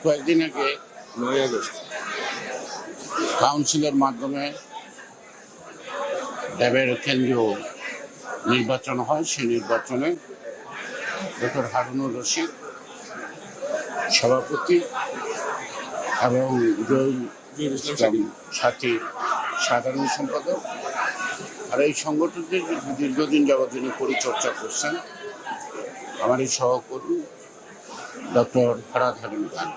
কয়েকদিন আগে 9 আগস্ট কাউন্সিলের মাধ্যমে ড্যাবের কেন্দ্রীয় নির্বাচন হয়। সেই নির্বাচনে ডক্টর হারুনুর রশিদ সভাপতি এবং জহিরুল ইসলাম সাথী সাধারণ সম্পাদক। আর এই সংগঠনটির দীর্ঘদিন যাবৎ যিনি পরিচর্যা করছেন আমার এই সহকর্মী ডক্টর ফরহাদ হালিম খান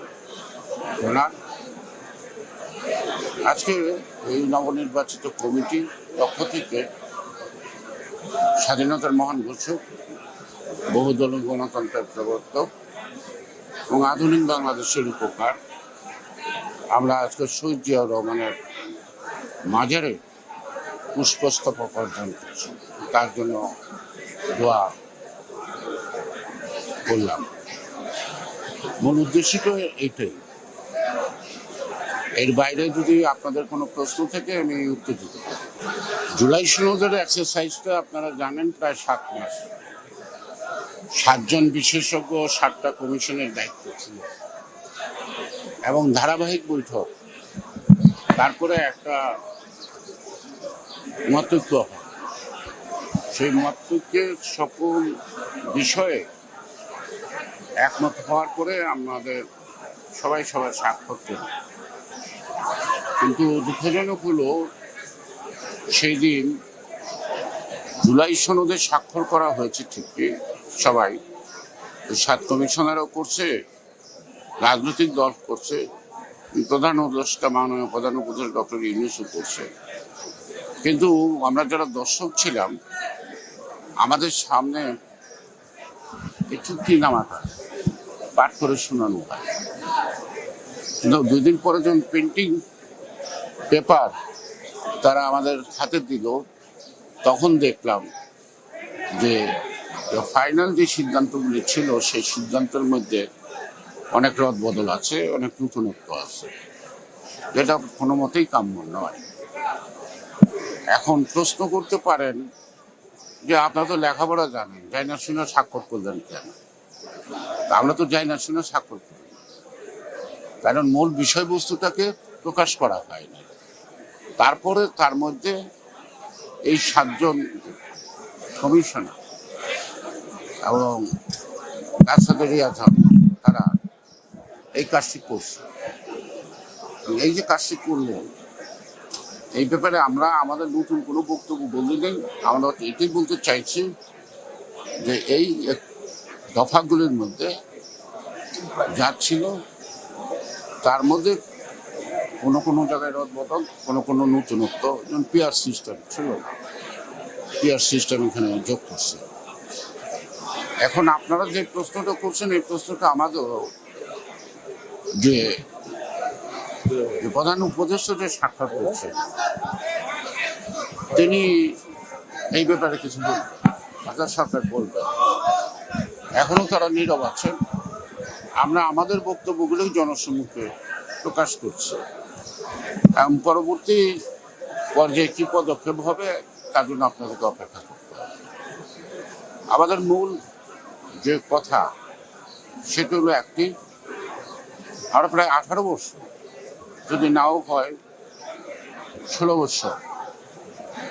ওনার। আজকে এই নবনির্বাচিত কমিটির পক্ষ থেকে স্বাধীনতার মহান ঘোষক, বহুদলীয় গণতন্ত্রের প্রবর্তক এবং আধুনিক বাংলাদেশের উপকার আমরা আজকে শহীদ জিয়াউর রহমানের মাজারে পুষ্পস্তবক অর্জন করছি। তার জন্য দোয়া করলাম। মূল উদ্দেশ্য তো এইটাই। এর বাইরে যদি আপনাদের কোনো প্রশ্ন থেকে আমি উত্তেজিত। জুলাই সনদের এক্সারসাইজটা আপনারা জানেন প্রায় 7 মাস। 7 জন বিশেষজ্ঞ 7টা কমিশনের দায়িত্ব ছিল এবং ধারাবাহিক বৈঠক, তারপরে একটা মতৈক্য হয়। সেই মতৈক্যের সকল বিষয়ে একমত হওয়ার পরে আমাদের সবাই সবার স্বাক্ষর করি। কিন্তু দুঃখজনক হলো সেই দিন জুলাই সনদে স্বাক্ষর করা হয়েছে ঠিকই, সবাই 7 কমিশনারও করছে, রাজনৈতিক দল করছে, প্রধান উপদেষ্টা মাননীয় প্রধান উপদেষ্টা ডক্টর ইউনূসও করছে। কিন্তু আমরা যারা দর্শক ছিলাম আমাদের সামনে এই চুক্তিনামাটা পাঠ করে শোনানো হয়। কিন্তু 2 দিন পরে যখন প্রিন্টিং পেপার তারা আমাদের হাতে দিল তখন দেখলাম যে ফাইনাল যে সিদ্ধান্তগুলি ছিল সেই সিদ্ধান্তের মধ্যে অনেক রদবদল আছে, অনেক নতুনত্ব আছে, যেটা কোনো মতেই কাম্য নয়। এখন প্রশ্ন করতে পারেন যে আপনারা তো লেখাপড়া জানেন, যাই না শুনে স্বাক্ষর করলেন কেন? আমরা তো যাই না শুনে স্বাক্ষর করি, কারণ মূল বিষয়বস্তুটাকে প্রকাশ করা হয়নি। তারপরে তার মধ্যে এই 7 জন কমিশনার এবং তার সাথে রিয়াজ তারা এই কাজটি করছে। এই যে কাজটি করলেন এই ব্যাপারে আমরা আমাদের নতুন কোনো বক্তব্য বলি নেই। আমরা এটাই বলতে চাইছি যে এই দফাগুলির মধ্যে যা ছিল তার মধ্যে কোনো জায়গায় রদবদল, কোনো নতুনত্ব, যেমন পিয়ার সিস্টেম ছিল, পিয়ার সিস্টেম এখানে যোগ করছে। এখন আপনারা যে প্রশ্নটা করছেন এই প্রশ্নটা আমাদের যে প্রধান উপদেষ্টা যে সাক্ষাৎ করছেন তিনি এই ব্যাপারে কিছু বলবেন, বাজার সরকার বলবেন। এখনো তারা নীরব আছেন। আমরা আমাদের বক্তব্যগুলোই জনসম্মুখে প্রকাশ করছি এবং পরবর্তী পর্যায়ে কি পদক্ষেপ হবে তার জন্য আপনাদেরকে অপেক্ষা করতে হবে। আমাদের মূল যে কথা সেটা হলো একটি, আমরা প্রায় 18 বছর, যদি নাও হয় 16 বছর,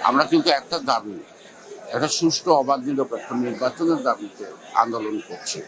আমরা কিন্তু একটা দাবি, একটা সুষ্ঠু অবাধ নিরপেক্ষ নির্বাচনের দাবিতে আন্দোলন করছি।